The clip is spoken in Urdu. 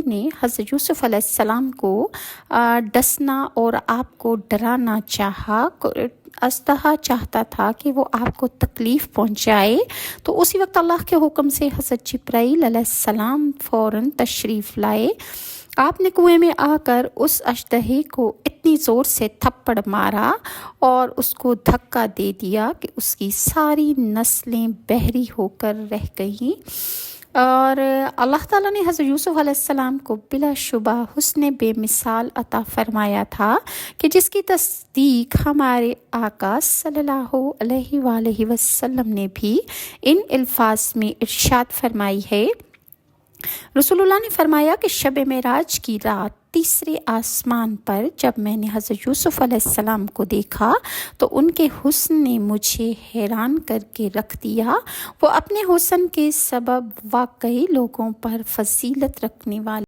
نے حضرت یوسف علیہ السلام کو ڈسنا اور آپ کو ڈرانا چاہا، اژدہا چاہتا تھا کہ وہ آپ کو تکلیف پہنچائے، تو اسی وقت اللہ کے حکم سے حضرت جبرائیل علیہ السلام فوراً تشریف لائے۔ آپ نے کنویں میں آ کر اس اژدہے کو اتنی زور سے تھپڑ مارا اور اس کو دھکا دے دیا کہ اس کی ساری نسلیں بحری ہو کر رہ گئیں، اور اللہ تعالیٰ نے حضرت یوسف علیہ السلام کو بلا شبہ حسن بے مثال عطا فرمایا تھا کہ جس کی تصدیق ہمارے آقا صلی اللہ علیہ وآلہ وسلم نے بھی ان الفاظ میں ارشاد فرمائی ہے۔ رسول اللہ نے فرمایا کہ شب معراج کی رات تیسرے آسمان پر جب میں نے حضرت یوسف علیہ السلام کو دیکھا تو ان کے حسن نے مجھے حیران کر کے رکھ دیا۔ وہ اپنے حسن کے سبب واقعی لوگوں پر فضیلت رکھنے والے